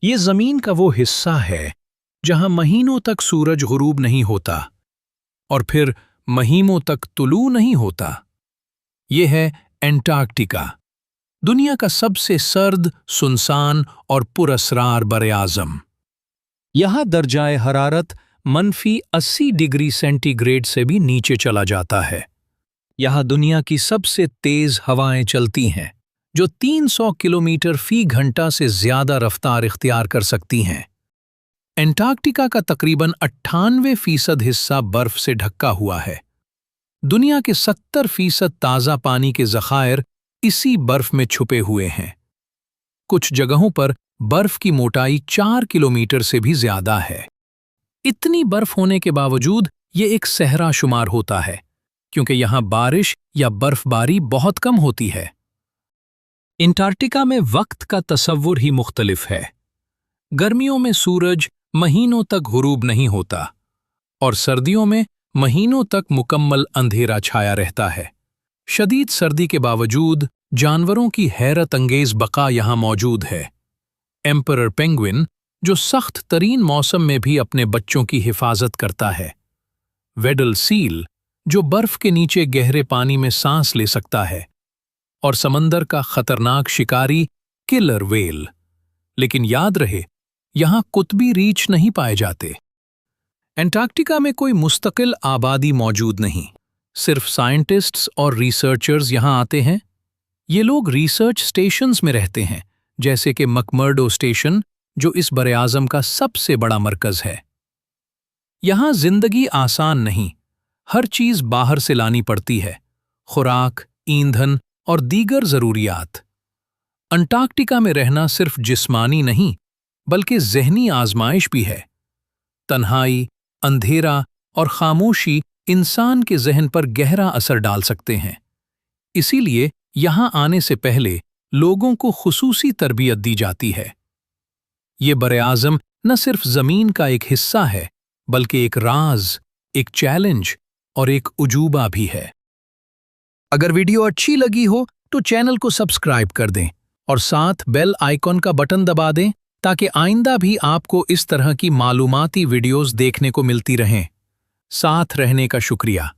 ये जमीन का वो हिस्सा है जहां महीनों तक सूरज गुरूब नहीं होता और फिर महीनों तक तुलू नहीं होता। ये है एंटार्क्टिका, दुनिया का सबसे सर्द, सुनसान और पुरअसरार बरे-आज़म। यहाँ दर्जाए हरारत -80 डिग्री सेंटीग्रेड से भी नीचे चला जाता है। यहाँ दुनिया की सबसे तेज हवाएं चलती हैं, जो 300 किलोमीटर फी घंटा से ज्यादा रफ्तार इख्तियार कर सकती हैं। एंटार्क्टिका का तकरीबन 98% हिस्सा बर्फ से ढका हुआ है। दुनिया के 70% ताज़ा पानी के ज़खायर इसी बर्फ में छुपे हुए हैं। कुछ जगहों पर बर्फ की मोटाई 4 किलोमीटर से भी ज्यादा है। इतनी बर्फ होने के बावजूद ये एक सहरा शुमार होता है, क्योंकि यहाँ बारिश या बर्फबारी बहुत कम होती है। एंटार्क्टिका में वक्त का तसव्वुर ही मुख्तलिफ है। गर्मियों में सूरज महीनों तक गुरूब नहीं होता और सर्दियों में महीनों तक मुकम्मल अंधेरा छाया रहता है। शदीद सर्दी के बावजूद जानवरों की हैरत अंगेज बका यहाँ मौजूद है। एम्परर पेंगुइन, जो सख्त तरीन मौसम में भी अपने बच्चों की हिफाजत करता है। वेडल सील, जो बर्फ के नीचे गहरे पानी में सांस ले सकता है। और समंदर का खतरनाक शिकारी किलर व्हेल। लेकिन याद रहे, यहाँ कुतबी रीछ नहीं पाए जाते। एंटार्क्टिका में कोई मुस्तकिल आबादी मौजूद नहीं, सिर्फ साइंटिस्ट्स और रिसर्चर्स यहाँ आते हैं। ये लोग रिसर्च स्टेशंस में रहते हैं, जैसे कि मकमर्डो स्टेशन, जो इस बरे-आज़म का सबसे बड़ा मरकज है। यहाँ जिंदगी आसान नहीं, हर चीज बाहर से लानी पड़ती है, खुराक, ईंधन और दीगर जरूरियात। अंटार्कटिका में रहना सिर्फ जिस्मानी नहीं, बल्कि ज़हनी आजमाइश भी है। तन्हाई, अंधेरा और खामोशी इंसान के जहन पर गहरा असर डाल सकते हैं। इसीलिए यहाँ आने से पहले लोगों को खुसूसी तरबियत दी जाती है। ये बरे-आज़म न सिर्फ ज़मीन का एक हिस्सा है, बल्कि एक राज, एक चैलेंज और एक उजूबा भी है। अगर वीडियो अच्छी लगी हो तो चैनल को सब्सक्राइब कर दें और साथ बेल आइकॉन का बटन दबा दें, ताकि आइंदा भी आपको इस तरह की मालूमाती वीडियोस देखने को मिलती रहें। साथ रहने का शुक्रिया।